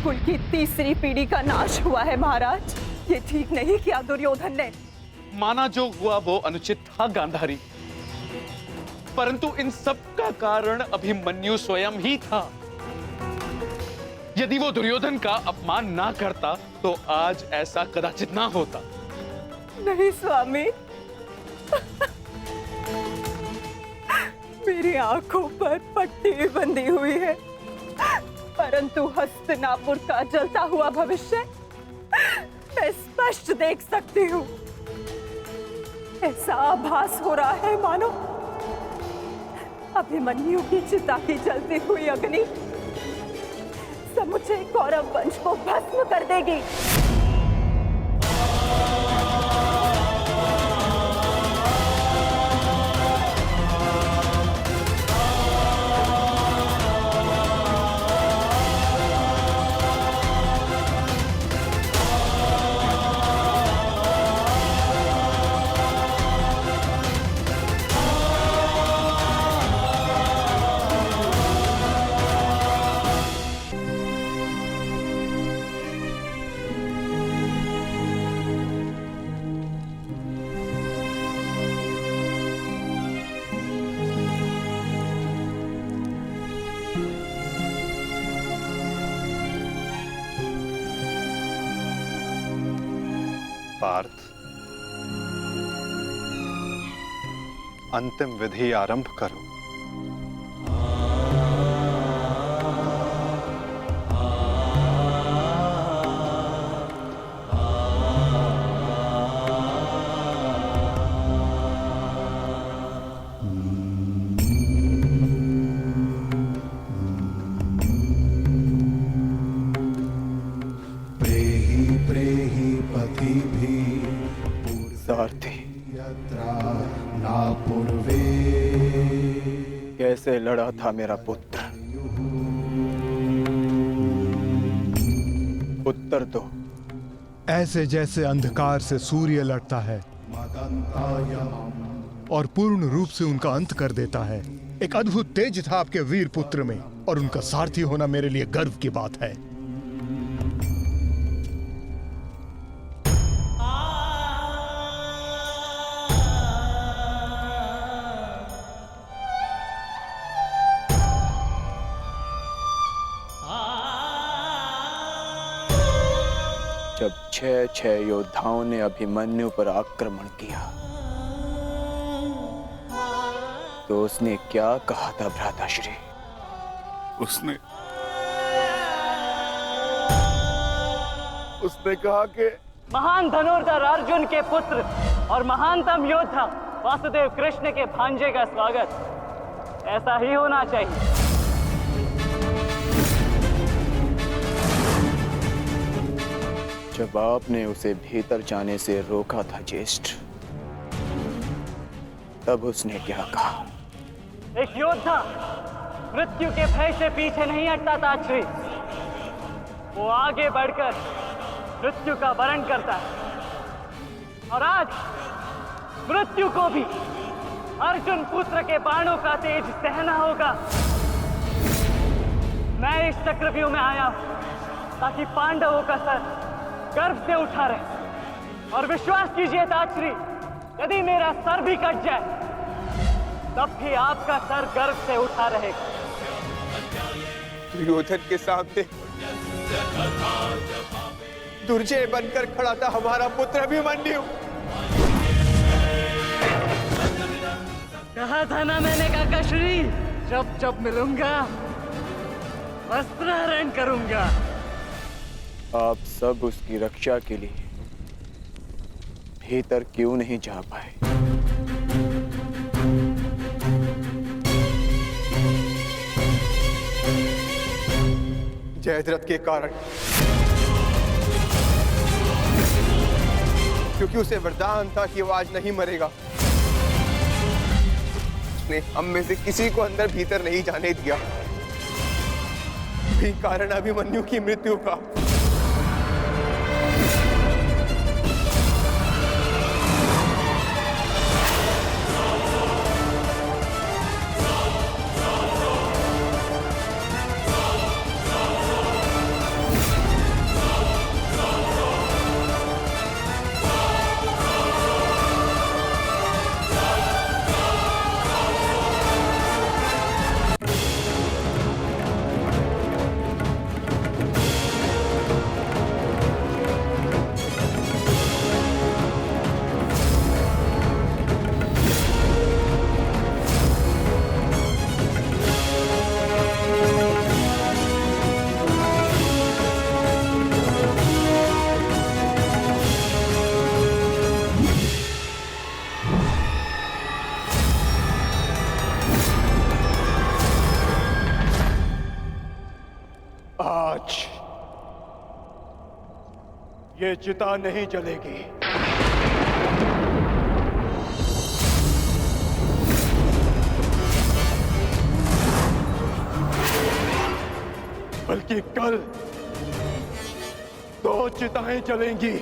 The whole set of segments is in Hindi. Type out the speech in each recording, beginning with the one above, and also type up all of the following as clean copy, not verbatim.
कुरुकुल की तीसरी पीढ़ी का नाश हुआ है महाराज। ये ठीक नहीं किया दुर्योधन ने। माना जो हुआ वो अनुचित था गांधारी, परंतु इन सब का कारण अभिमन्यु स्वयं ही था। यदि वो दुर्योधन का अपमान ना करता तो आज ऐसा कदाचित ना होता। नहीं स्वामी, मेरी आंखों पर पट्टी बंधी हुई है, परंतु हस्तिनापुर का जलता हुआ भविष्य मैं स्पष्ट देख सकती हूँ। ऐसा आभास हो रहा है मानो अभिमन्यु की चिता की जलती हुई अग्नि समुचे कौरव वंश को भस्म कर देगी। पार्थ, अंतिम विधि आरंभ करो। सारथी, कैसे लड़ा था मेरा पुत्र? उत्तर दो। ऐसे जैसे अंधकार से सूर्य लड़ता है और पूर्ण रूप से उनका अंत कर देता है। एक अद्भुत तेज था आपके वीर पुत्र में, और उनका सारथी होना मेरे लिए गर्व की बात है। जब 6 योद्धाओं ने अभिमन्यु पर आक्रमण किया तो उसने क्या कहा था भ्राताश्री? उसने कहा कि महान धनुर्धर अर्जुन के पुत्र और महानतम योद्धा वासुदेव कृष्ण के भांजे का स्वागत ऐसा ही होना चाहिए। जब आपने उसे भीतर जाने से रोका था ज्येष्ठ, तब उसने क्या कहा? एक योद्धा मृत्यु के भय से पीछे नहीं हटता था श्री, वो आगे बढ़कर मृत्यु का वरण करता है। और आज मृत्यु को भी अर्जुन पुत्र के बाणों का तेज सहना होगा। मैं इस चक्रव्यूह में आया हूं ताकि पांडवों का सर गर्व से उठा रहे। और विश्वास कीजिए ताश्री, यदि मेरा सर भी कट जाए तब भी आपका सर गर्व से उठा रहेगा। दुर्योधन के सामने दुर्जय बनकर खड़ा था हमारा पुत्र अभिमन्यु। कहा था ना मैंने काकाश्री, जब जब मिलूंगा वस्त्रहरण करूंगा। आप सब उसकी रक्षा के लिए भीतर क्यों नहीं जा पाए? जयद्रथ के कारण, क्योंकि उसे वरदान था कि वो आज नहीं मरेगा। उसने हम में से किसी को अंदर भीतर नहीं जाने दिया, भी कारण अभिमन्यु की मृत्यु का। आज ये चिता नहीं जलेगी। बल्कि कल 2 चिताएं जलेंगी।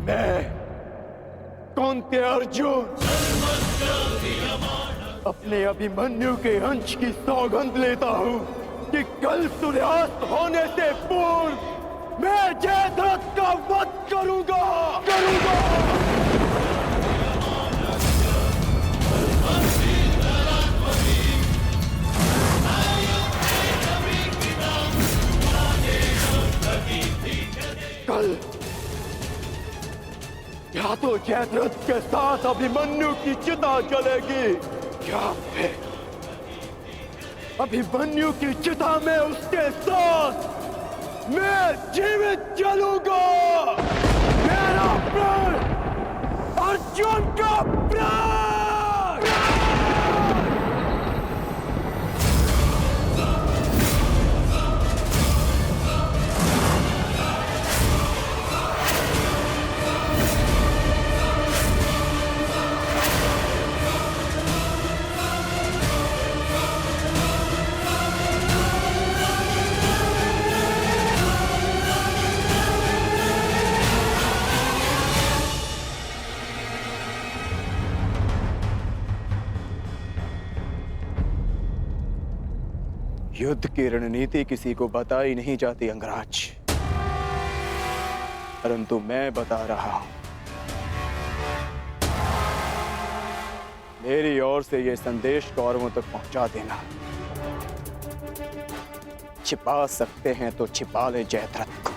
मैं कौंते अर्जुन अपने अभिमन्यु के अंश की सौगंध लेता हूं कि कल सूर्यास्त होने से पूर्व मैं जयद्रथ का वध करूंगा। कल या तो जयद्रथ के साथ अभिमन्यु की चिता जलेगी या फिर अभिमन्यु की चिता में उसके साथ मैं जीवित जलूंगा। मेरा प्राण अर्जुन का प्राण। युद्ध की रणनीति किसी को बताई नहीं जाती अंगराज, परंतु मैं बता रहा हूं। मेरी ओर से यह संदेश कौरवों तक पहुंचा देना। छिपा सकते हैं तो छिपा ले जयद्रथ को,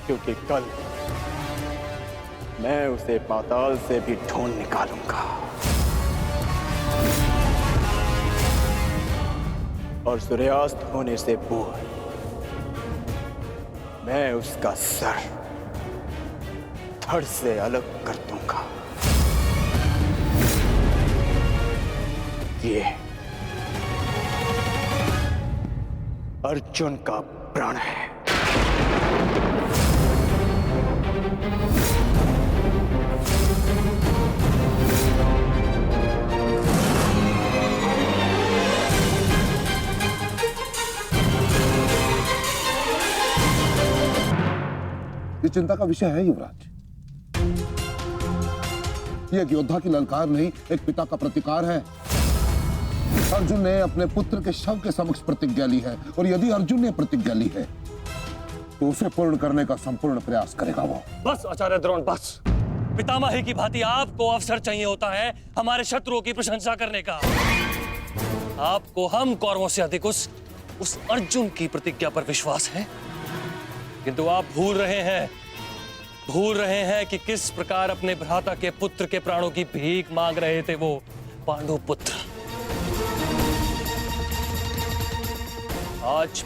क्योंकि कल मैं उसे पाताल से भी ढूंढ निकालूंगा और सूर्यास्त होने से पूर्व मैं उसका सर धड़ से अलग कर दूंगा। ये अर्जुन का प्रण है। ये चिंता का विषय है युवराज। ये एक योद्धा की ललकार नहीं, एक पिता का प्रतिकार है। अर्जुन ने अपने पुत्र के शव के समक्ष प्रतिज्ञा ली है और यदि अर्जुन ने प्रतिज्ञा ली है तो उसे पूर्ण करने का संपूर्ण प्रयास करेगा वो। बस आचार्य द्रोण बस। पितामही की भांति आपको अवसर चाहिए होता है हमारे शत्रुओं की प्रशंसा करने का। आपको हम कौरवों से अधिक उस अर्जुन की प्रतिज्ञा पर विश्वास है, किंतु आप भूल रहे हैं कि किस प्रकार अपने भ्राता के पुत्र के प्राणों की भीख मांग रहे थे वो पांडु पुत्र। आज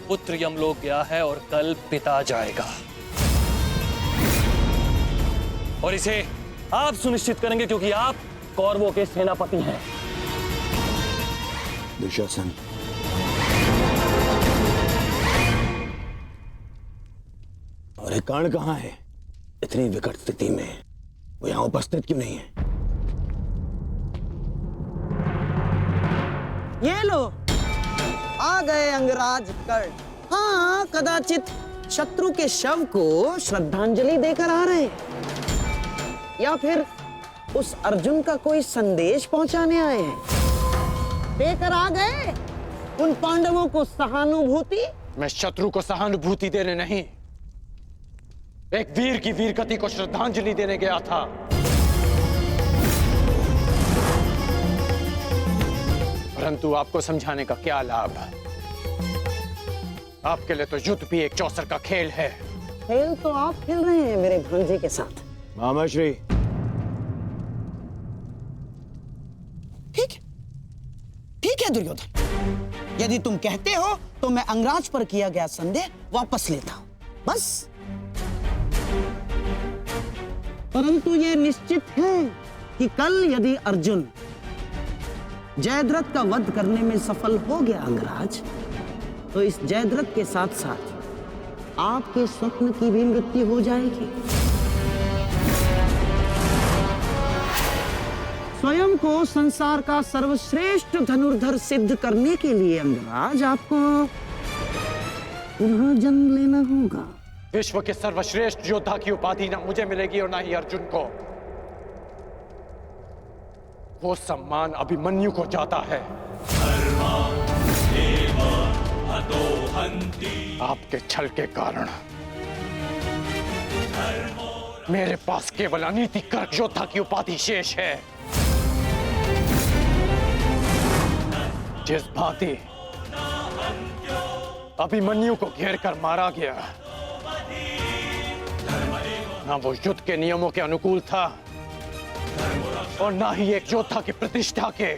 पुत्र यमलोक गया है और कल पिता जाएगा, और इसे आप सुनिश्चित करेंगे क्योंकि आप कौरवों के सेनापति हैं। दुशासन, और एक कर्ण कहां है? इतनी विकट स्थिति में वो यहां उपस्थित क्यों नहीं है? ये लो, आ गए अंगराज कर्ण। हाँ, कदाचित शत्रु के शव को श्रद्धांजलि देकर आ रहे, या फिर उस अर्जुन का कोई संदेश पहुंचाने आए हैं। देकर आ गए उन पांडवों को सहानुभूति। मैं शत्रु को सहानुभूति देने नहीं, एक वीर की वीरगति को श्रद्धांजलि देने गया था। परंतु आपको समझाने का क्या लाभ? आपके लिए तो युद्ध भी एक चौसर का खेल है। खेल तो आप खेल रहे हैं मेरे भांजे के साथ। मामाश्री, ठीक है दुर्योधन, यदि तुम कहते हो तो मैं अंगराज पर किया गया संदेह वापस लेता हूं, बस। परंतु यह निश्चित है कि कल यदि अर्जुन जयद्रथ का वध करने में सफल हो गया अंगराज, तो इस जयद्रथ के साथ साथ आपके स्वप्न की भी मृत्यु हो जाएगी। स्वयं को संसार का सर्वश्रेष्ठ धनुर्धर सिद्ध करने के लिए अंगराज आपको पुनः जन्म लेना होगा। विश्व के सर्वश्रेष्ठ योद्धा की उपाधि ना मुझे मिलेगी और ना ही अर्जुन को। वो सम्मान अभिमन्यु को जाता है। आपके छल के कारण मेरे पास केवल अनीतिकर योद्धा की उपाधि शेष है। जिस भांति अभिमन्यु को घेर कर मारा गया, ना वो युद्ध के नियमों के अनुकूल था और ना ही एक योद्धा की प्रतिष्ठा के।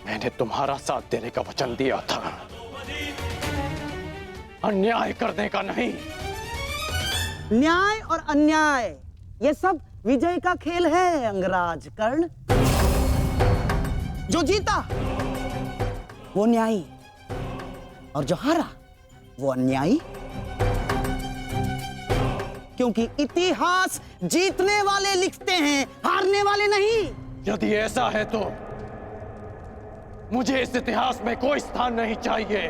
मैंने तुम्हारा साथ देने का वचन दिया था, अन्याय करने का नहीं। न्याय और अन्याय ये सब विजय का खेल है अंगराज कर्ण। जो जीता वो न्यायी और जो हारा वो अन्यायी, क्योंकि इतिहास जीतने वाले लिखते हैं, हारने वाले नहीं। यदि ऐसा है तो मुझे इस इतिहास में कोई स्थान नहीं चाहिए।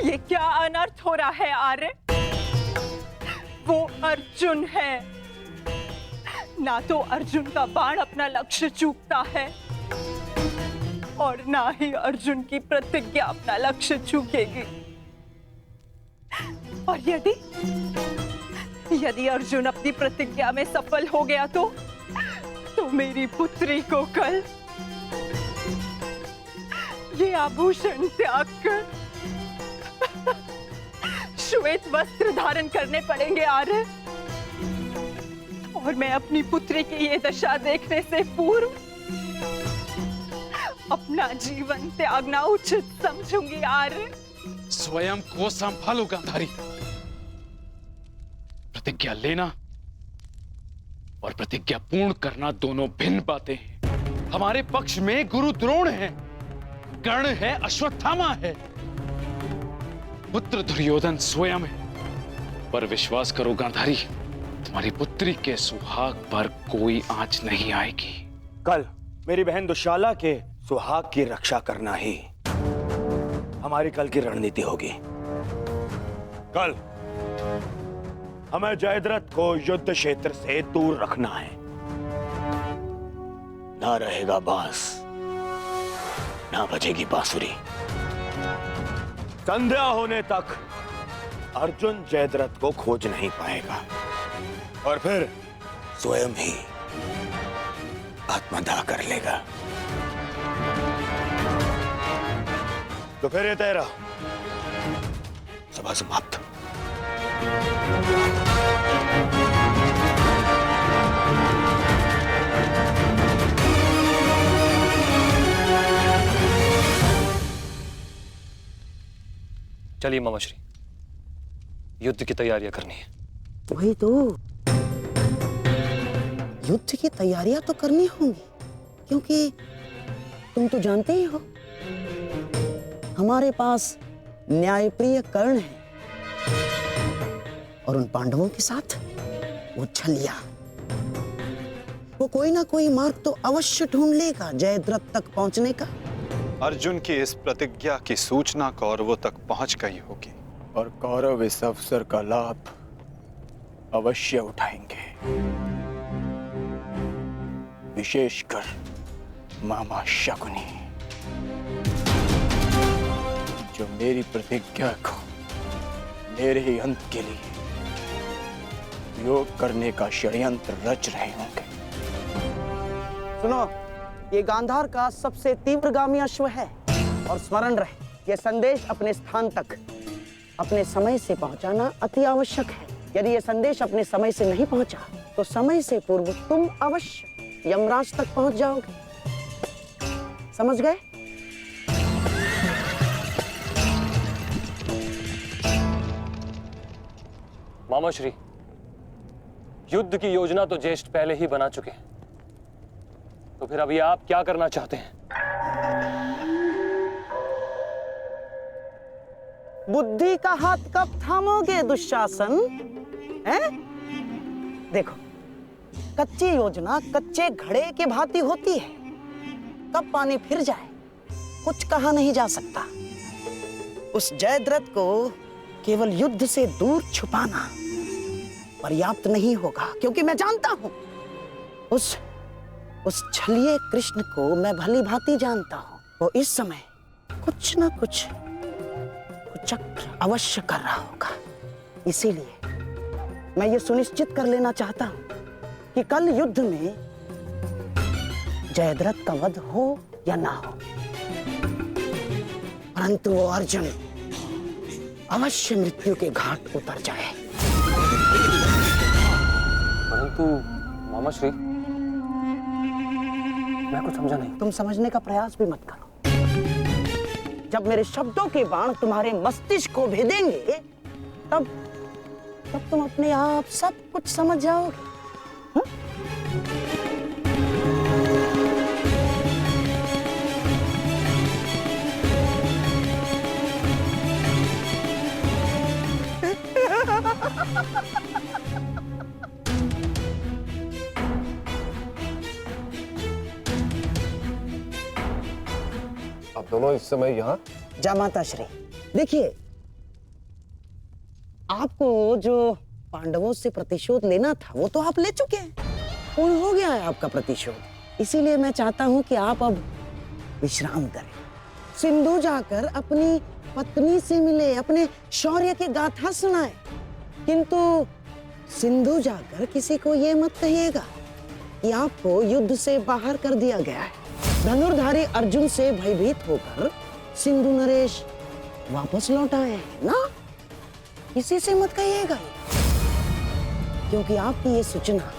ये क्या अनर्थ हो रहा है आर्य? वो अर्जुन है, ना तो अर्जुन का बाण अपना लक्ष्य चूकता है और ना ही अर्जुन की प्रतिज्ञा अपना लक्ष्य चूकेगी। और यदि अर्जुन अपनी प्रतिज्ञा में सफल हो गया तो मेरी पुत्री को कल ये आभूषण त्याग कर श्वेत वस्त्र धारण करने पड़ेंगे आर्य। और मैं अपनी पुत्री की ये दशा देखने से पूर्व अपना जीवन त्यागना उचित समझूंगी आर्य। स्वयं को संभालो गांधारी। प्रतिज्ञा लेना और प्रतिज्ञा पूर्ण करना दोनों भिन्न बातें हैं। हमारे पक्ष में गुरु द्रोण है, कर्ण है, अश्वत्थामा है, पुत्र दुर्योधन स्वयं है। पर विश्वास करो गांधारी, तुम्हारी पुत्री के सुहाग पर कोई आंच नहीं आएगी। कल मेरी बहन दुशाला के सुहाग की रक्षा करना ही हमारी कल की रणनीति होगी। कल हमें जयद्रथ को युद्ध क्षेत्र से दूर रखना है। ना रहेगा बांस, ना बजेगी बांसुरी। संध्या होने तक अर्जुन जयद्रथ को खोज नहीं पाएगा और फिर स्वयं ही आत्मदाह कर लेगा। तो फिर ये तेरा सभा समाप्त। चलिए मामाश्री, युद्ध की तैयारियां करनी है। वही तो, युद्ध की तैयारियां तो करनी होंगी, क्योंकि तुम तो जानते ही हो हमारे पास न्यायप्रिय कर्ण है और उन पांडवों के साथ वो छलिया। वो कोई ना कोई मार्ग तो अवश्य ढूंढ लेगा जयद्रथ तक पहुंचने का। अर्जुन की इस प्रतिज्ञा की सूचना कौरवों तक पहुंच गई होगी और कौरव इस अवसर का लाभ अवश्य उठाएंगे, विशेषकर मामा शकुनी, जो मेरी प्रतिज्ञा को मेरे ही अंत के लिए योग करने का षड्यंत्र रच रहे होंगे। सुनो, ये गांधार का सबसे तीव्रगामी अश्व है और स्मरण रहे, ये संदेश अपने स्थान तक अपने समय से पहुंचाना अति आवश्यक है। यदि ये संदेश अपने समय से नहीं पहुंचा तो समय से पूर्व तुम अवश्य यमराज तक पहुंच जाओगे। समझ गए? मामाश्री, युद्ध की योजना तो ज्येष्ठ पहले ही बना चुके हैं, तो फिर अभी आप क्या करना चाहते हैं? बुद्धि का हाथ कब थामोगे दुशासन? हैं? देखो, कच्ची योजना कच्चे घड़े के भांति होती है। कब पानी फिर जाए कुछ कहा नहीं जा सकता। उस जयद्रथ को केवल युद्ध से दूर छुपाना पर्याप्त नहीं होगा, क्योंकि मैं जानता हूं उस छलिए कृष्ण को मैं भली भांति जानता हूं। वो इस समय कुछ ना कुछ चक्र अवश्य कर रहा होगा। इसीलिए मैं ये सुनिश्चित कर लेना चाहता हूं कि कल युद्ध में जयद्रथ का वध हो या ना हो, परंतु वो अर्जुन अवश्य मृत्यु के घाट उतर जाए। परंतु मामाश्री, मैं कुछ समझा नहीं। तुम समझने का प्रयास भी मत करो। जब मेरे शब्दों के बाण तुम्हारे मस्तिष्क को भेदेंगे तब तुम अपने आप सब कुछ समझ जाओगे। आप दोनों इस समय यहाँ? जामाता श्री, देखिए, आपको जो पांडवों से प्रतिशोध लेना था वो तो आप ले चुके हैं, पूर्ण हो गया है आपका प्रतिशोध। इसीलिए मैं चाहता हूं कि आप अब विश्राम करें, सिंधु जाकर अपनी पत्नी से मिले, अपने शौर्य की गाथा सुनाए। किंतु सिंधु जाकर किसी को ये मत कहिएगा कि आपको युद्ध से बाहर कर दिया गया है। धनुर्धारी अर्जुन से भयभीत होकर सिंधु नरेश वापस लौट आए हैं ना, किसी से मत कहिएगा, क्योंकि आपकी ये सूचना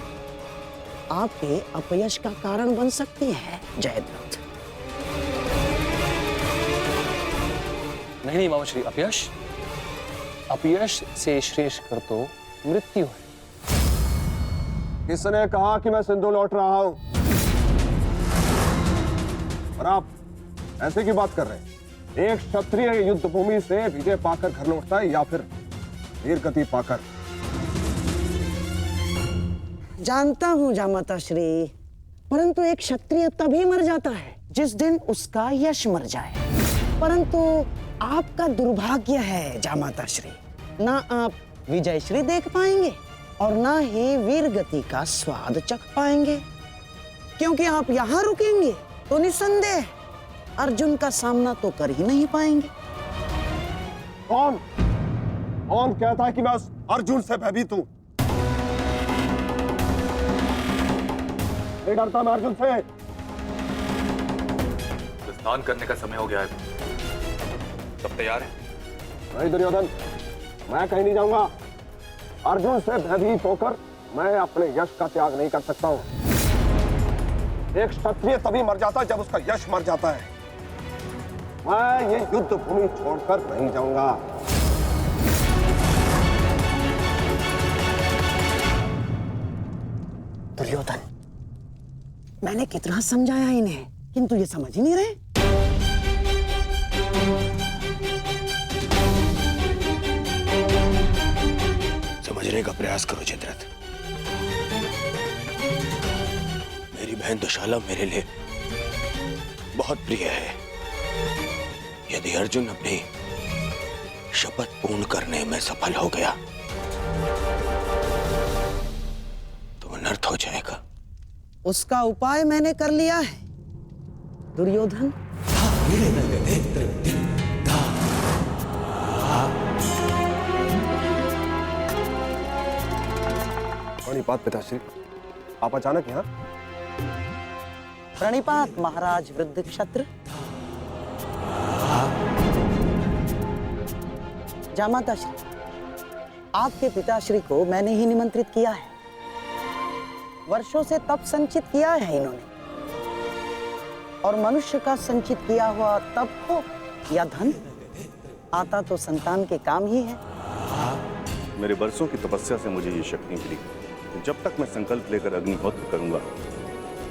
आपके अपयश का कारण बन सकती है जयद्रथ। नहीं मामाश्री, अपयश से श्रेष्ठ कर तो मृत्यु है। किसने कहा कि मैं सिंधु लौट रहा हूं? और आप ऐसे की बात कर रहे हैं? एक क्षत्रिय युद्ध भूमि से विजय पाकर घर लौटता है या फिर वीर गति पाकर? जानता हूं जामाता श्री, परंतु एक क्षत्रिय तभी मर जाता है जिस दिन उसका यश मर जाए। परंतु आपका दुर्भाग्य है जामाता श्री, ना आप विजय श्री देख पाएंगे और ना ही वीर गति का स्वाद चख पाएंगे, क्योंकि आप यहां रुकेंगे तो निसंदेह अर्जुन का सामना तो कर ही नहीं पाएंगे। कौन कहता है कि मैं उस अर्जुन से भयभीत हूं? नहीं डरता मैं अर्जुन से। स्नान करने का समय हो गया है, सब तैयार है? नहीं दुर्योधन, मैं कहीं नहीं जाऊंगा। अर्जुन से भयभीत होकर मैं अपने यश का त्याग नहीं कर सकता हूं। एक क्षत्रिय तभी मर जाता है जब उसका यश मर जाता है। मैं ये युद्ध भूमि छोड़कर नहीं जाऊंगा। दुर्योधन, मैंने कितना समझाया इन्हें, किंतु ये समझ ही नहीं रहे। समझने का प्रयास करो जयद्रथ। मेरी बहन दुशाला मेरे लिए बहुत प्रिय है। यदि अर्जुन अपनी शपथ पूर्ण करने में सफल हो गया तो अनर्थ हो जाएगा। उसका उपाय मैंने कर लिया है दुर्योधन। प्रणिपात पिताश्री, आप अचानक यहाँ? प्रणिपात महाराज वृद्ध क्षत्र। जामाता श्री, आपके पिताश्री को मैंने ही निमंत्रित किया है। वर्षों से तप संचित किया है इन्होंने, और मनुष्य का संचित किया हुआ तप हो या धन, आता तो संतान के काम ही है। मेरे बरसों की तपस्या से मुझे ये शक्ति मिली कि जब तक मैं संकल्प लेकर अग्निहोत्र करूंगा,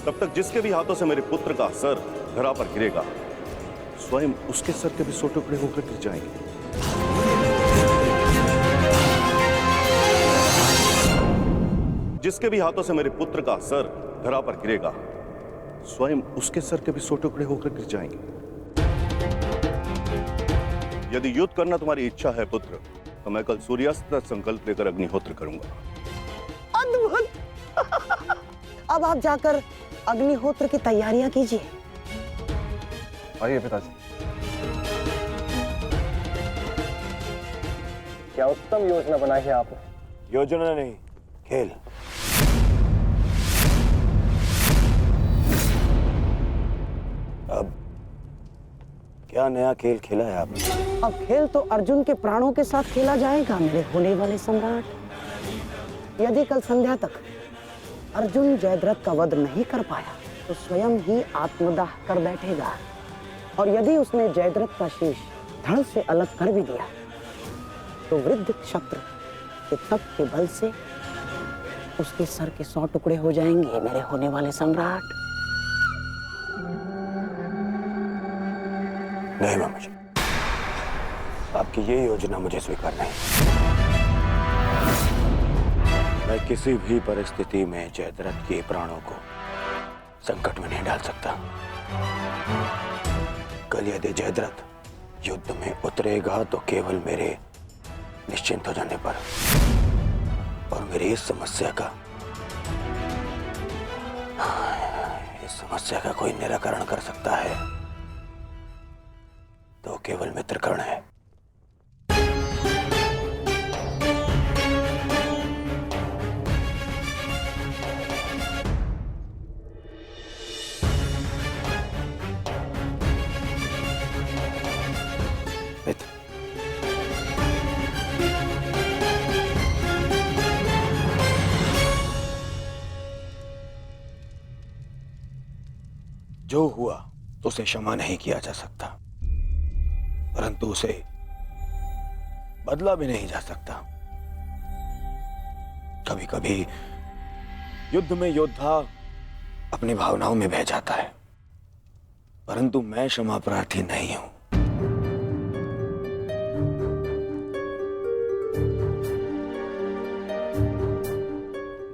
तब तक जिसके भी हाथों से मेरे पुत्र का सर धरा पर गिरेगा, स्वयं उसके सर के भी 100 टुकड़े होकर गिर जाएंगे। जिसके भी हाथों से मेरे पुत्र का सर धरा पर गिरेगा, स्वयं उसके सर के भी 100 टुकड़े होकर गिर जाएंगे। यदि युद्ध करना तुम्हारी इच्छा है पुत्र, तो मैं कल सूर्यास्त तक संकल्प लेकर अग्निहोत्र करूंगा। अद्भुत। अब आप जाकर अग्निहोत्र की तैयारियां कीजिए। आइए पिताजी। क्या उत्तम योजना बनाई है आपने। योजना नहीं, खेल। अब क्या नया खेल खेला है आपने? अब खेल तो अर्जुन के प्राणों के साथ खेला जाएगा मेरे होने वाले सम्राट। यदि कल संध्या तक अर्जुन जयद्रथ का वध नहीं कर पाया तो स्वयं ही आत्मदाह कर बैठेगा, और यदि उसने जयद्रथ का शीश धड़ से अलग कर भी दिया तो वृद्ध क्षत्र के तप के बल से उसके सर के 100 टुकड़े हो जाएंगे मेरे होने वाले सम्राट। नहीं मामा जी, आपकी ये योजना मुझे स्वीकार नहीं। मैं किसी भी परिस्थिति में जयद्रथ के प्राणों को संकट में नहीं डाल सकता। कल यदि जयद्रथ युद्ध में उतरेगा तो केवल मेरे निश्चिंत हो जाने पर और मेरी इस समस्या का कोई निराकरण कर सकता है तो केवल मित्रकर्ण है। मित्र, जो हुआ उसे क्षमा नहीं किया जा सकता, परंतु उसे बदला भी नहीं जा सकता। कभी कभी युद्ध में योद्धा अपनी भावनाओं में बह जाता है, परंतु मैं क्षमा प्रार्थी नहीं हूं।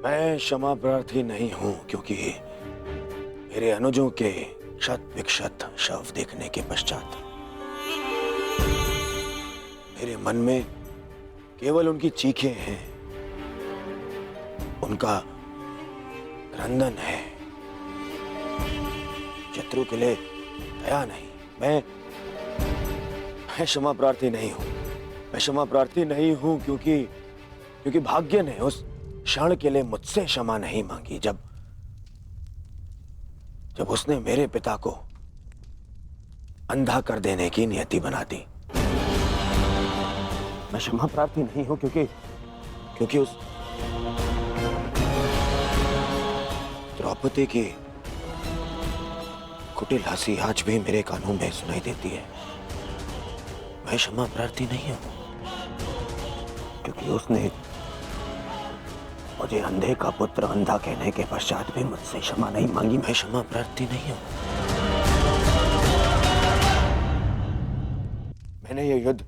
मैं क्षमा प्रार्थी नहीं हूं क्योंकि मेरे अनुजों के शत विक्षत शव देखने के पश्चात मेरे मन में केवल उनकी चीखें हैं, उनका क्रंदन है। शत्रु के लिए दया नहीं। मैं क्षमा प्रार्थी नहीं हूं। मैं क्षमा प्रार्थी नहीं हूं क्योंकि भाग्य ने उस क्षण के लिए मुझसे क्षमा नहीं मांगी जब उसने मेरे पिता को अंधा कर देने की नियति बना दी। मैं क्षमा प्रार्थी नहीं हूं क्योंकि उस द्रौपदी की कुटिल हंसी आज भी मेरे कानों में सुनाई देती है। मैं क्षमा प्रार्थी नहीं हूं क्योंकि उसने मुझे अंधे का पुत्र अंधा कहने के पश्चात भी मुझसे क्षमा नहीं मांगी। मैं क्षमा प्रार्थी नहीं हूं। मैंने ये युद्ध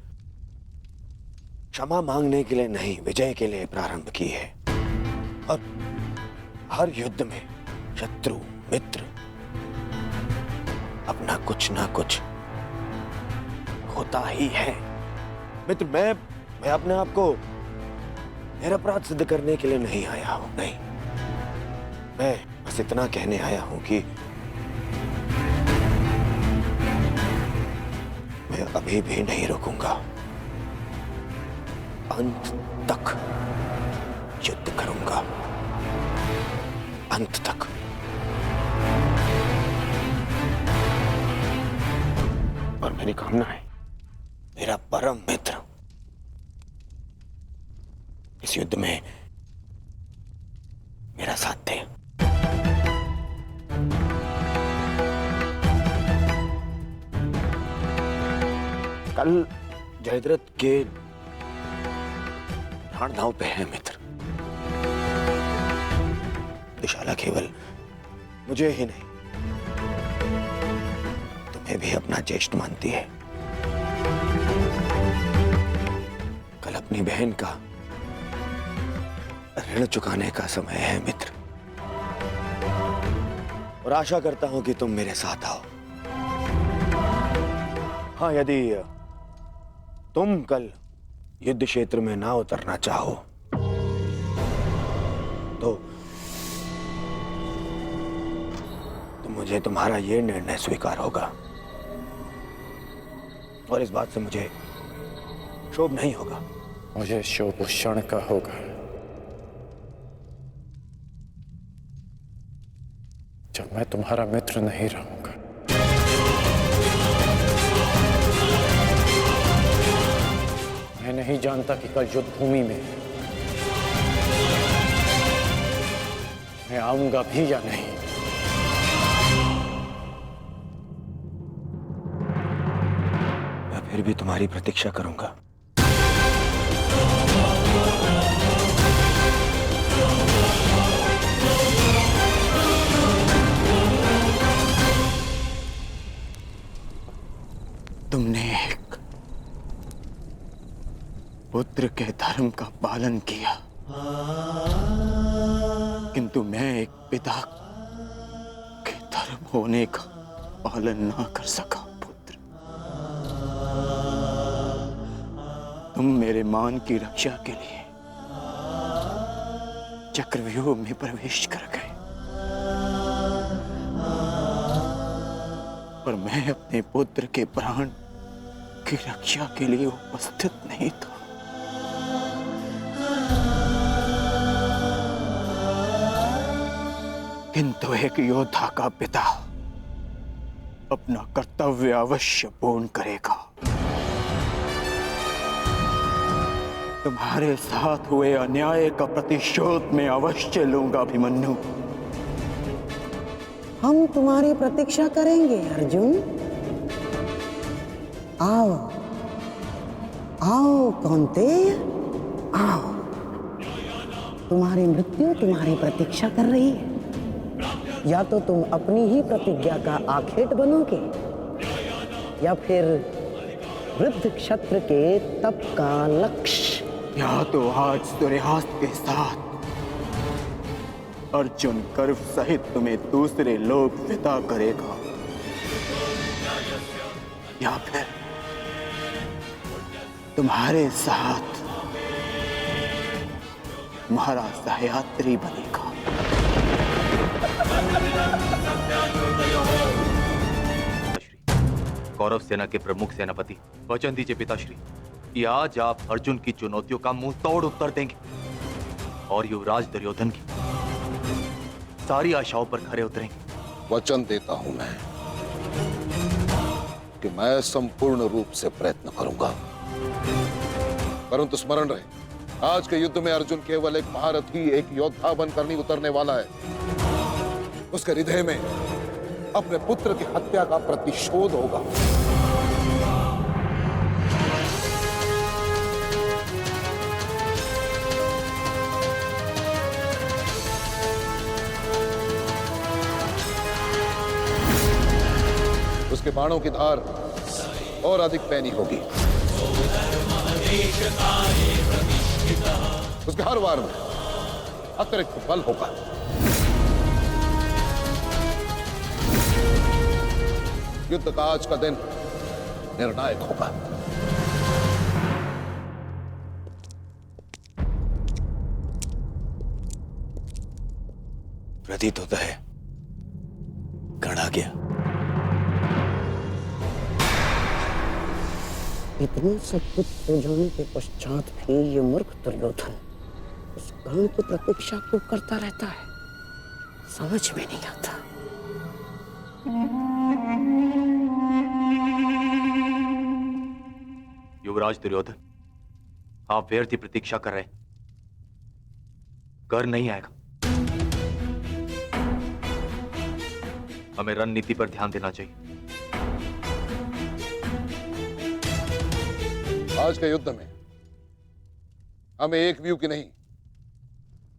क्षमा मांगने के लिए नहीं, विजय के लिए प्रारंभ की है। और हर युद्ध में शत्रु मित्र अपना कुछ ना कुछ होता ही है। मित्र, मैं अपने आप को मेरा अपराध सिद्ध करने के लिए नहीं आया हूं। नहीं, मैं बस इतना कहने आया हूं कि मैं अभी भी नहीं रुकूंगा। अंत तक युद्ध करूंगा, अंत तक। और मेरी कामना है मेरा परम मित्र इस युद्ध में मेरा साथ दे। कल जयद्रथ के प्राण दांव पे है मित्र। दुशाला केवल मुझे ही नहीं, तुम्हें भी अपना ज्येष्ठ मानती है। कल अपनी बहन का ऋण चुकाने का समय है मित्र, और आशा करता हूं कि तुम मेरे साथ आओ। हाँ, यदि तुम कल युद्ध क्षेत्र में ना उतरना चाहो तो मुझे तुम्हारा यह निर्णय स्वीकार होगा, और इस बात से मुझे क्षोभ नहीं होगा। मुझे क्षोभ उस क्षण का होगा जब मैं तुम्हारा मित्र नहीं रहूंगा। मैं नहीं जानता कि कल युद्ध भूमि में मैं आऊंगा भी या नहीं। मैं फिर भी तुम्हारी प्रतीक्षा करूंगा। तुमने एक पुत्र के धर्म का पालन किया, किंतु मैं एक पिता के धर्म होने का पालन ना कर सका। पुत्र, तुम मेरे मान की रक्षा के लिए चक्रव्यूह में प्रवेश कर गए, पर मैं अपने पुत्र के प्राण की रक्षा के लिए उपस्थित नहीं था। किंतु एक योद्धा का पिता अपना कर्तव्य अवश्य पूर्ण करेगा। तुम्हारे साथ हुए अन्याय का प्रतिशोध मैं अवश्य लूंगा अभिमन्यु। हम तुम्हारी प्रतीक्षा करेंगे अर्जुन। आओ आओ कौन्तेय, आओ। तुम्हारी मृत्यु तुम्हारी प्रतीक्षा कर रही है। या तो तुम अपनी ही प्रतिज्ञा का आखेट बनोगे, या फिर वृद्ध क्षत्र के तप का लक्ष्य, या तो आज सूर्यास्त के साथ अर्जुन गर्व सहित तुम्हें दूसरे लोक विदा करेगा, या फिर तुम्हारे साथ महाराज सहयात्री बनेगा। कौरव सेना के प्रमुख सेनापति, वचन दीजिए पिताश्री कि आज आप अर्जुन की चुनौतियों का मुंह तोड़ उत्तर देंगे और युवराज दुर्योधन की सारी आशाओं पर खरे उतरेंगे। वचन देता हूं मैं कि मैं संपूर्ण रूप से प्रयत्न करूंगा, परंतु स्मरण रहे, आज के युद्ध में अर्जुन केवल एक महारथी, एक योद्धा बनकर नहीं उतरने वाला है। उसके हृदय में अपने पुत्र की हत्या का प्रतिशोध होगा। उसके बाणों की धार और अधिक पैनी होगी। उसके हर वार में अतिरिक्त बल होगा। युद्ध का आज का दिन निर्णायक होगा। प्रतीत होता है गण आ गया। इतना सब कुछ हो जाने के पश्चात भी ये मूर्ख दुर्योधन उस गण की प्रतीक्षा क्यों करता रहता है, समझ में नहीं आता। युवराज दुर्योधन, आप व्यर्थ प्रतीक्षा कर रहे हैं। कर नहीं आएगा। हमें रणनीति पर ध्यान देना चाहिए। आज के युद्ध में हमें एक व्यू की नहीं,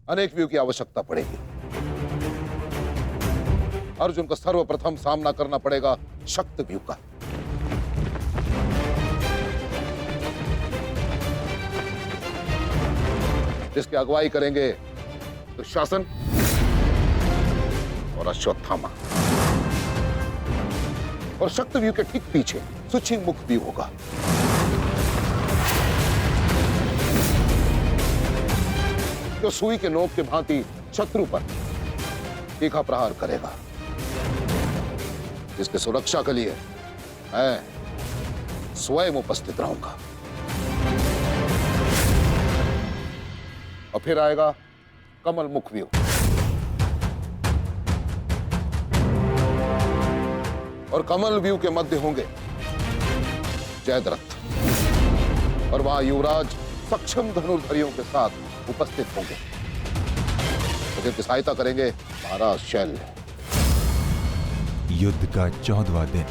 अनेक व्यू की आवश्यकता पड़ेगी। अर्जुन को सर्वप्रथम सामना करना पड़ेगा शक्त व्यू का। जिसकी अगुवाई करेंगे दुशासन और अश्वत्थामा। और शक्त व्यू के ठीक पीछे सुचिंग मुख व्यू होगा। जो सुई के नोक के भांति शत्रु पर तीखा प्रहार करेगा। जिसकी सुरक्षा के लिए मैं स्वयं उपस्थित रहूंगा। और फिर आएगा कमल मुख व्यू। और कमल व्यू के मध्य होंगे जयद्रथ, और वहां युवराज सक्षम धनुर्धरियों के साथ उपस्थित होंगे। तो जिनकी सहायता करेंगे महाराज शैल्य। युद्ध का 14वां दिन।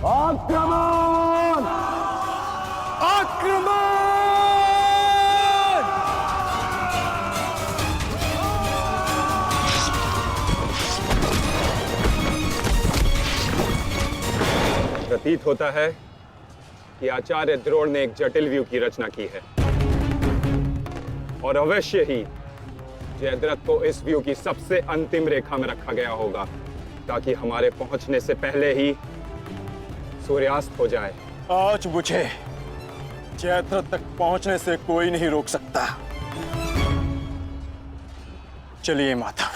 आक्रमण! आक्रमण! प्रतीत होता है कि आचार्य द्रोण ने एक जटिल व्यू की रचना की है, और अवश्य ही जयद्रथ को इस व्यू की सबसे अंतिम रेखा में रखा गया होगा, ताकि हमारे पहुंचने से पहले ही सूर्यास्त हो जाए। आज मुझे जयद्रथ तक पहुंचने से कोई नहीं रोक सकता। चलिए माता।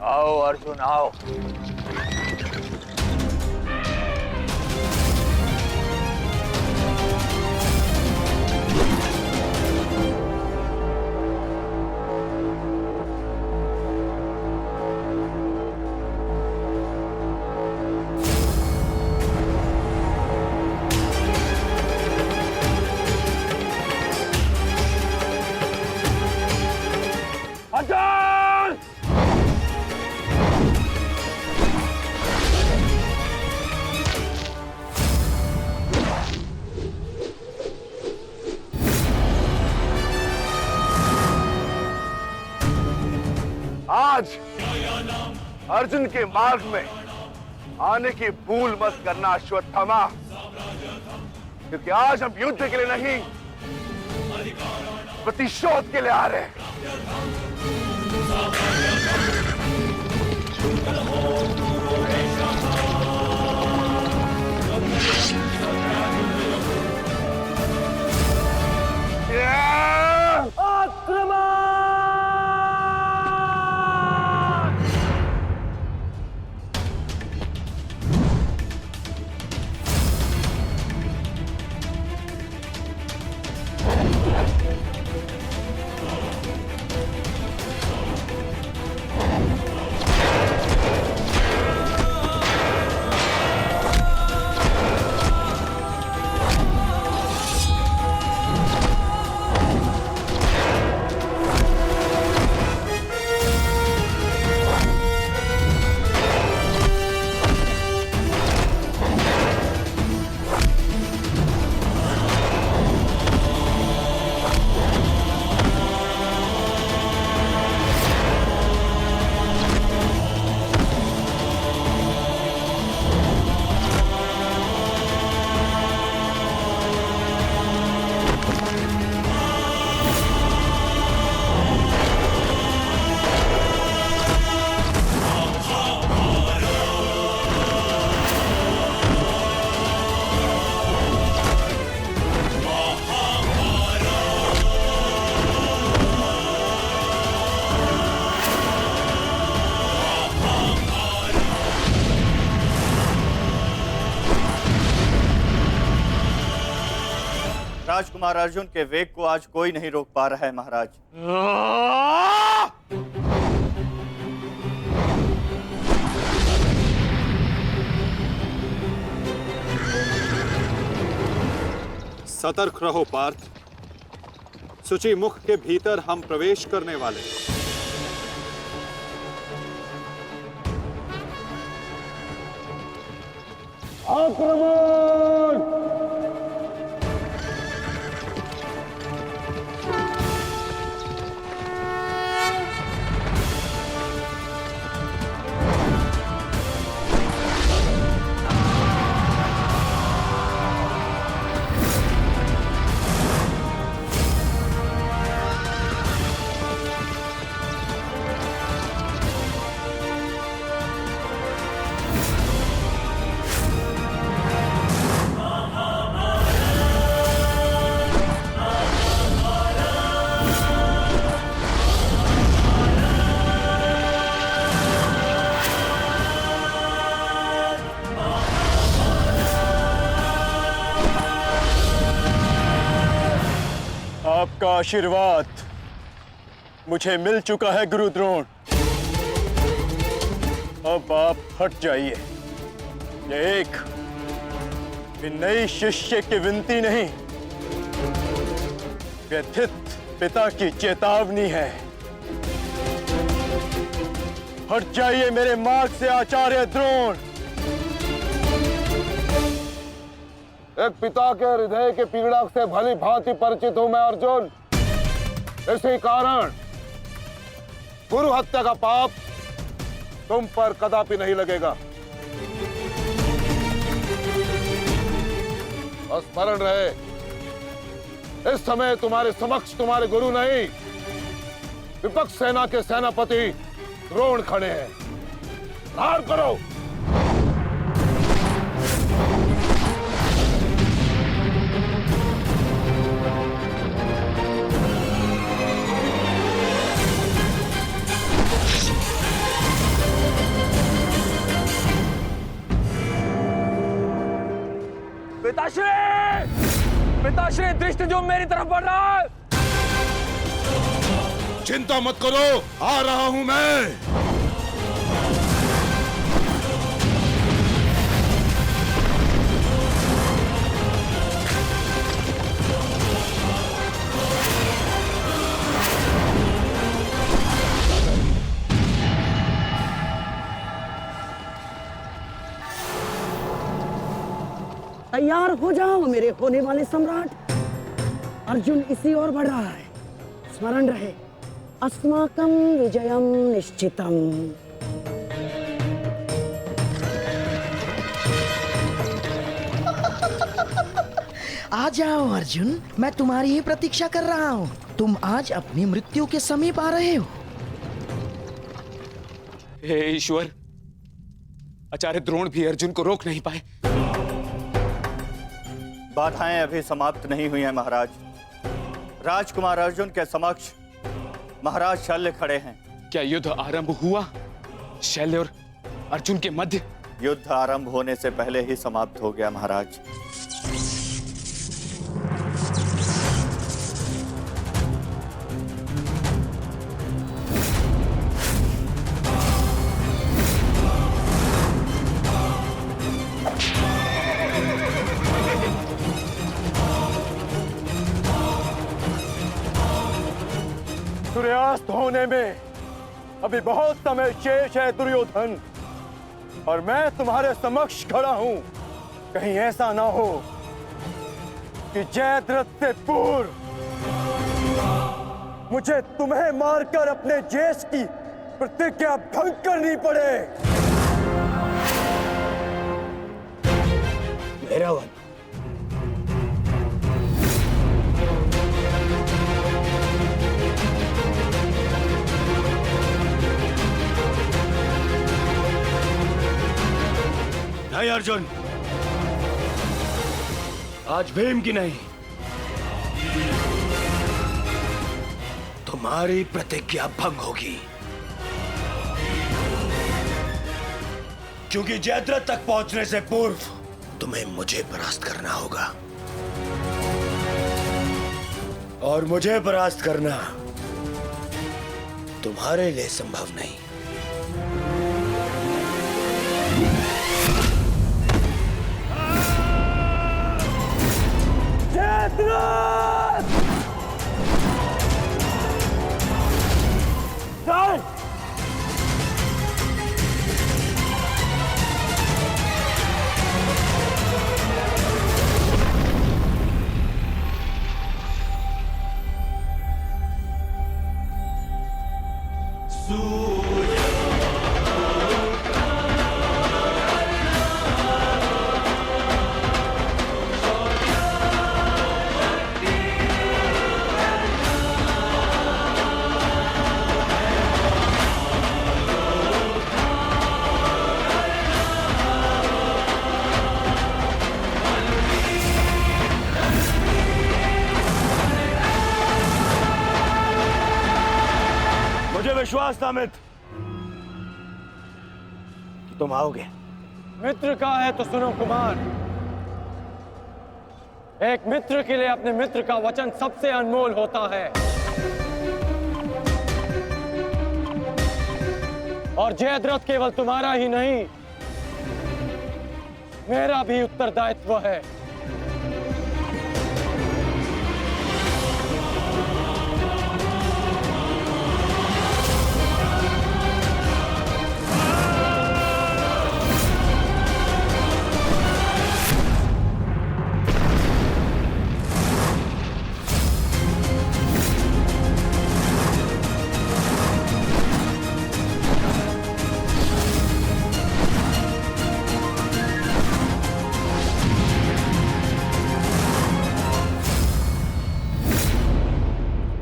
आओ अर्जुन आओ। आज अर्जुन के मार्ग में आने की भूल मत करना अश्वत्थामा, क्योंकि आज हम युद्ध के लिए नहीं, प्रतिशोध के लिए आ रहे हैं। राजकुमार अर्जुन के वेग को आज कोई नहीं रोक पा रहा है महाराज। सतर्क रहो पार्थ, सूची मुख के भीतर हम प्रवेश करने वाले हैं। आक्रमण! आपका आशीर्वाद मुझे मिल चुका है गुरु द्रोण। अब आप हट जाइए। ये एक नई शिष्य की विनती नहीं, व्यथित पिता की चेतावनी है। हट जाइए मेरे मार्ग से आचार्य द्रोण। एक पिता के हृदय के पीड़ा से भली भांति परिचित हूं मैं अर्जुन। इसी कारण गुरु हत्या का पाप तुम पर कदापि नहीं लगेगा। स्मरण रहे, इस समय तुम्हारे समक्ष तुम्हारे गुरु नहीं, विपक्ष सेना के सेनापति द्रोण खड़े हैं। धार करो। पिताश्री दृष्टि जो मेरी तरफ बढ़ रहा है। चिंता मत करो, आ रहा हूं मैं। तैयार हो जाओ मेरे होने वाले सम्राट। अर्जुन इसी ओर बढ़ रहा है। स्मरण रहे, अस्माकं विजयम निश्चितम। आ जाओ अर्जुन, मैं तुम्हारी ही प्रतीक्षा कर रहा हूँ। तुम आज अपनी मृत्यु के समीप आ रहे हो। हे ईश्वर, आचार्य द्रोण भी अर्जुन को रोक नहीं पाए। बाधाएं अभी समाप्त नहीं हुई हैं महाराज। राजकुमार अर्जुन के समक्ष महाराज शल्य खड़े हैं। क्या युद्ध आरंभ हुआ? शल्य और अर्जुन के मध्य? युद्ध आरंभ होने से पहले ही समाप्त हो गया महाराज। सूर्यास्त होने में अभी बहुत समय शेष है दुर्योधन, और मैं तुम्हारे समक्ष खड़ा हूं। कहीं ऐसा ना हो कि जयद्रथ से पूर्व मुझे तुम्हें मारकर अपने जेश की प्रतिज्ञा भंग करनी पड़े। मेरा वन नहीं अर्जुन, आज भीम की नहीं, तुम्हारी प्रतिज्ञा भंग होगी। क्योंकि जयद्रथ तक पहुंचने से पूर्व तुम्हें मुझे परास्त करना होगा। और मुझे परास्त करना तुम्हारे लिए संभव नहीं। जयद्रथ! जय! मुझे विश्वास था मित्र कि तुम आओगे। मित्र का है तो सुनो कुमार, एक मित्र के लिए अपने मित्र का वचन सबसे अनमोल होता है। और जयद्रथ केवल तुम्हारा ही नहीं, मेरा भी उत्तरदायित्व है।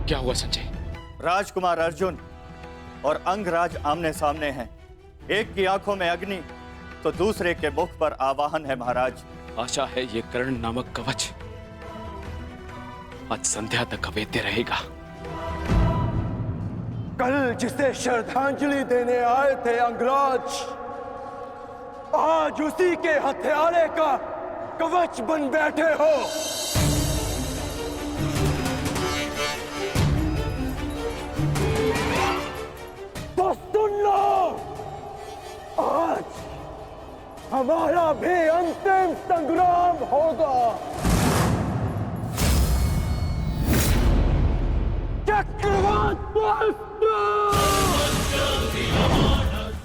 क्या हुआ संजय? राजकुमार अर्जुन और अंगराज आमने सामने हैं। एक की आंखों में अग्नि तो दूसरे के मुख पर आवाहन है महाराज। आशा है ये कर्ण नामक कवच आज संध्या तक अवेद्य रहेगा। कल जिसे श्रद्धांजलि देने आए थे अंगराज, आज उसी के हत्यारे का कवच बन बैठे हो। तो सुन लो, आज हमारा भी अंतिम संग्राम होगा। चक्रवात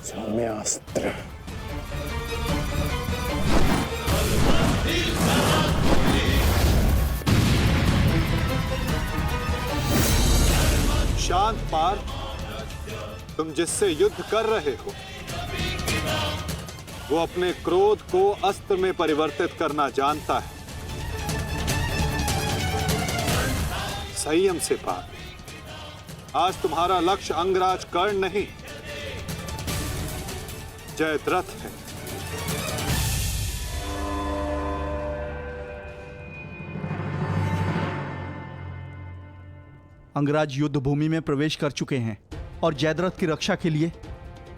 सौम्यास्त्र। शांत पार्थ, तुम जिससे युद्ध कर रहे हो वो अपने क्रोध को अस्त्र में परिवर्तित करना जानता है। संयम से पार्थ, आज तुम्हारा लक्ष्य अंगराज कर्ण नहीं, जयद्रथ है। अंगराज युद्ध भूमि में प्रवेश कर चुके हैं और जयद्रथ की रक्षा के लिए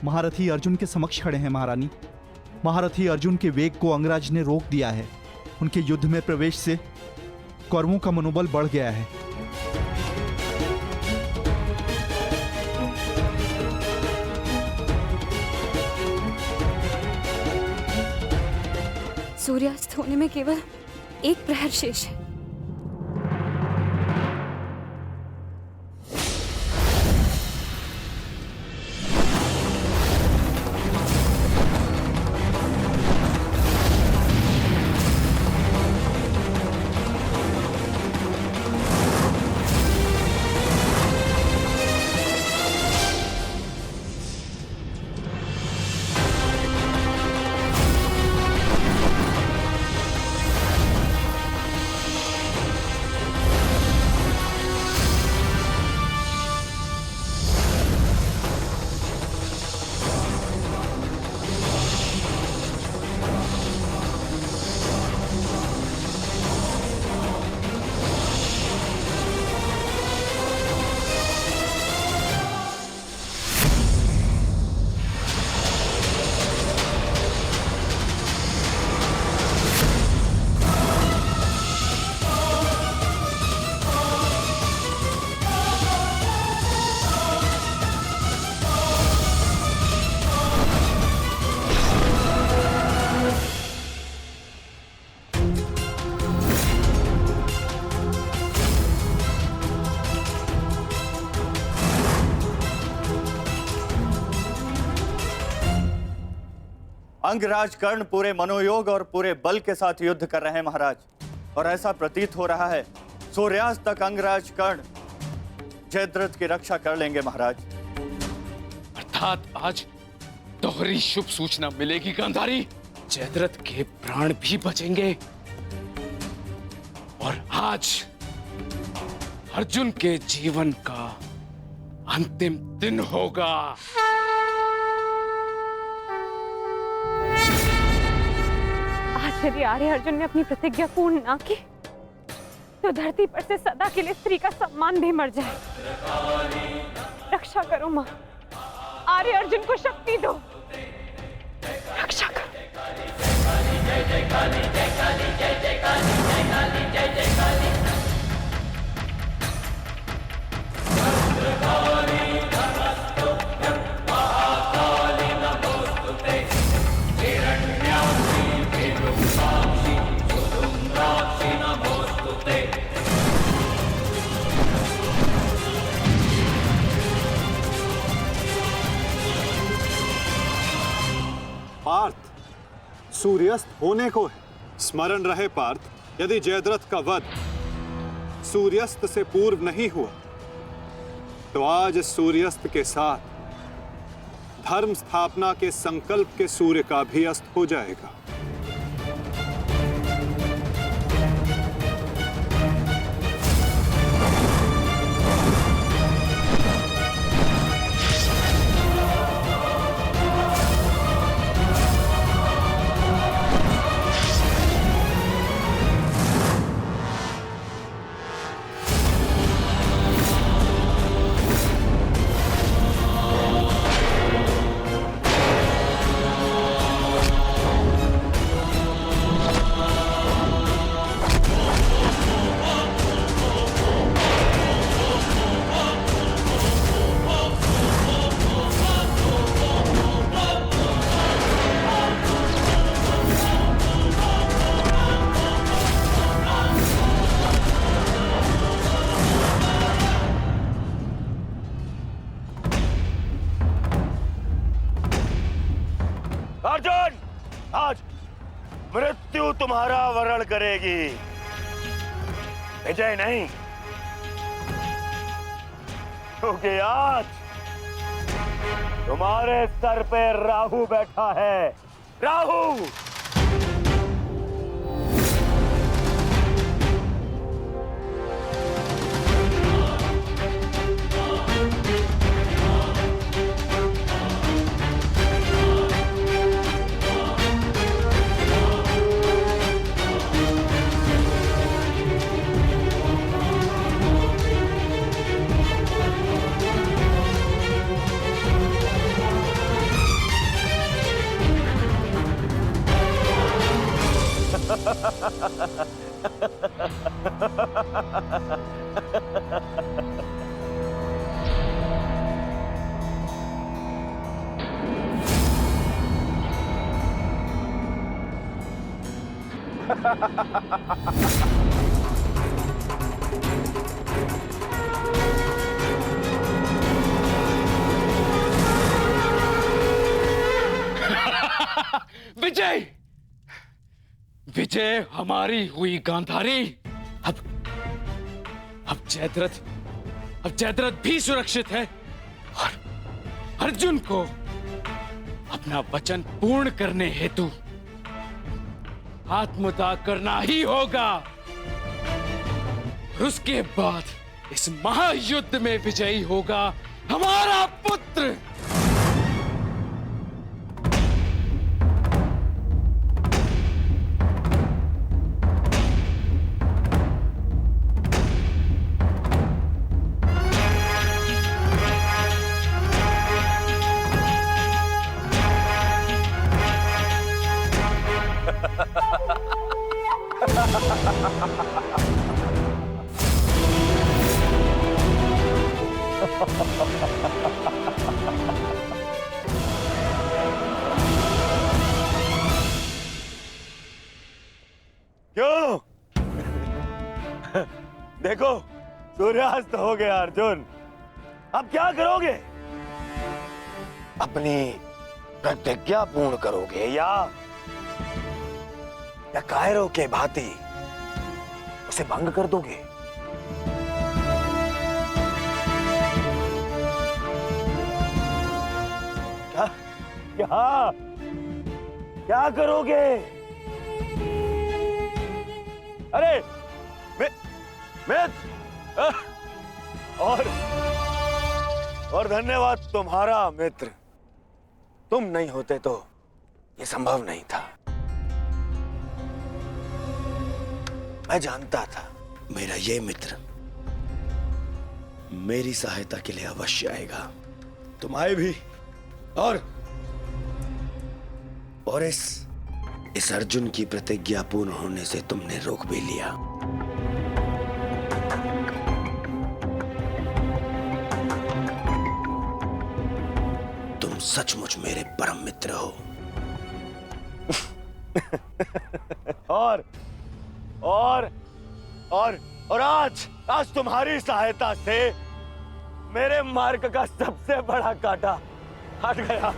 महारथी अर्जुन के समक्ष खड़े हैं। महारानी, महारथी अर्जुन के वेग को अंगराज ने रोक दिया है। उनके युद्ध में प्रवेश से कौरवों का मनोबल बढ़ गया है। सूर्यास्त होने में केवल एक प्रहर शेष है। अंगराज कर्ण पूरे मनोयोग और पूरे बल के साथ युद्ध कर रहे हैं महाराज, और ऐसा प्रतीत हो रहा है सूर्यास्त तक अंगराज कर्ण जयद्रथ की रक्षा कर लेंगे महाराज। अर्थात आज दोहरी शुभ सूचना मिलेगी गांधारी। जयद्रथ के प्राण भी बचेंगे और आज अर्जुन के जीवन का अंतिम दिन होगा। आज यदि आर्य अर्जुन ने अपनी प्रतिज्ञा पूर्ण ना की तो धरती पर से सदा के लिए स्त्री का सम्मान भी मर जाए। रक्षा करो मां, आर्य अर्जुन को शक्ति दो, रक्षा करो। पार्थ, सूर्यास्त होने को है। स्मरण रहे पार्थ, यदि जयद्रथ का वध सूर्यास्त से पूर्व नहीं हुआ तो आज सूर्यास्त के साथ धर्म स्थापना के संकल्प के सूर्य का भी अस्त हो जाएगा। अर्जुन, आज मृत्यु तुम्हारा वरण करेगी, विजय नहीं। क्योंकि आज तुम्हारे सर पे राहु बैठा है। राहु विजय, विजय हमारी हुई गांधारी। अब जयद्रथ भी सुरक्षित है और अर्जुन को अपना वचन पूर्ण करने हेतु आत्मदाह करना ही होगा। और उसके बाद इस महायुद्ध में विजयी होगा हमारा पुत्र। क्यों? देखो, सूर्यास्त हो गया अर्जुन। अब क्या करोगे? अपनी प्रतिज्ञा पूर्ण करोगे या कायरों के भांति उसे भंग कर दोगे? क्या क्या क्या करोगे? अरे और धन्यवाद तुम्हारा मित्र। तुम नहीं होते तो ये संभव नहीं था। मैं जानता था मेरा ये मित्र मेरी सहायता के लिए अवश्य आएगा। तुम आए भी और इस अर्जुन की प्रतिज्ञा पूर्ण होने से तुमने रोक भी लिया। तुम सचमुच मेरे परम मित्र हो। और आज तुम्हारी सहायता से मेरे मार्ग का सबसे बड़ा कांटा हट गया।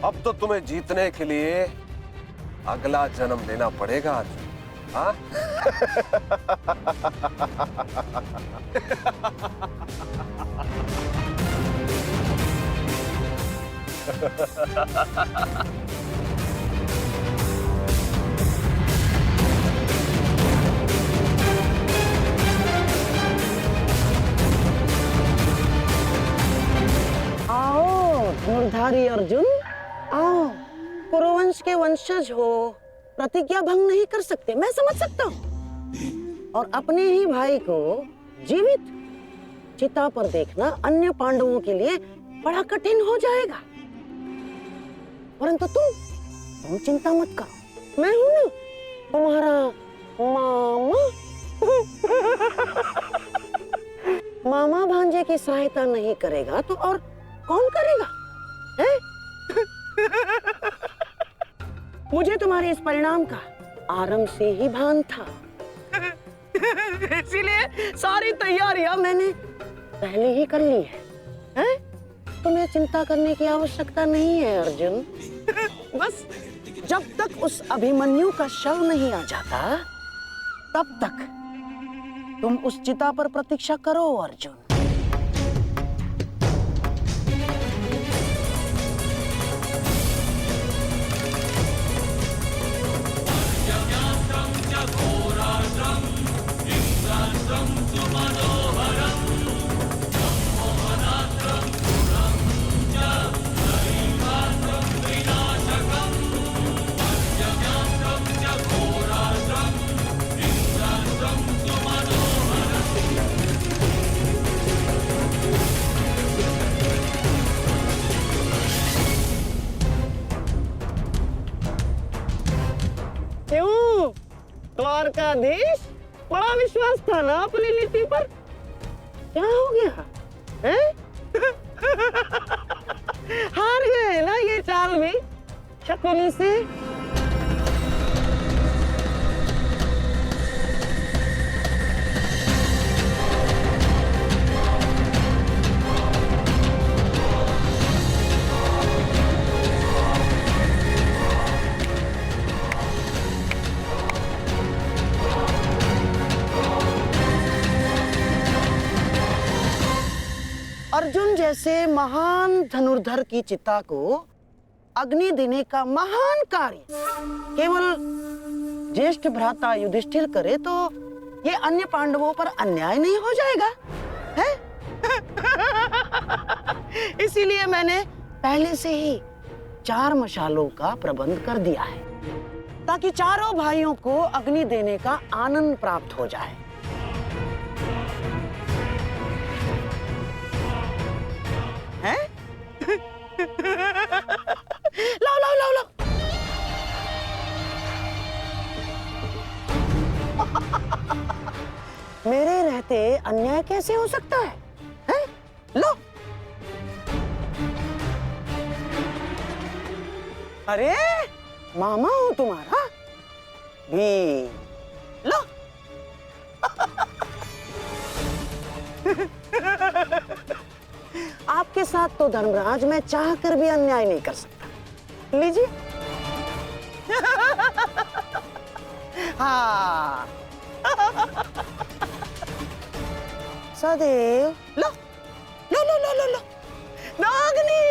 अब तो तुम्हें जीतने के लिए अगला जन्म लेना पड़ेगा अर्जुन। हाँ? आओ धनुर्धारी अर्जुन, आओ। कुरुवंश के वंशज हो, प्रतिज्ञा भंग नहीं कर सकते, मैं समझ सकता हूँ। और अपने ही भाई को जीवित चिता पर देखना अन्य पांडवों के लिए बड़ा कठिन हो जाएगा। परंतु तुम चिंता मत करो, मैं हूं ना तुम्हारा मामा। मामा भांजे की सहायता नहीं करेगा तो और कौन करेगा? है? मुझे तुम्हारे इस परिणाम का आरंभ से ही भान था। इसीलिए सारी तैयारियां मैंने पहले ही कर ली है? तुम्हें चिंता करने की आवश्यकता नहीं है अर्जुन। बस जब तक उस अभिमन्यु का शव नहीं आ जाता तब तक तुम उस चिता पर प्रतीक्षा करो अर्जुन। द्वारकाधीश, बड़ा विश्वास था ना अपनी नीति पर? क्या हो गया है? हार गए ना ये चाल भी शकुनी से। अर्जुन जैसे महान धनुर्धर की चिता को अग्नि देने का महान कार्य केवल ज्येष्ठ भ्राता युधिष्ठिर करे तो ये अन्य पांडवों पर अन्याय नहीं हो जाएगा है? इसीलिए मैंने पहले से ही 4 मशालों का प्रबंध कर दिया है ताकि चारों भाइयों को अग्नि देने का आनंद प्राप्त हो जाए। हैं? लाओ लाओ लाओ लाओ। मेरे रहते अन्याय कैसे हो सकता है? हैं? लो। अरे मामा हूं तुम्हारा भी, लो। आपके साथ तो धर्मराज मैं चाह कर भी अन्याय नहीं कर सकता। लीजिए। हाँ। सदैव लो लो लो लो लो लो नागनी।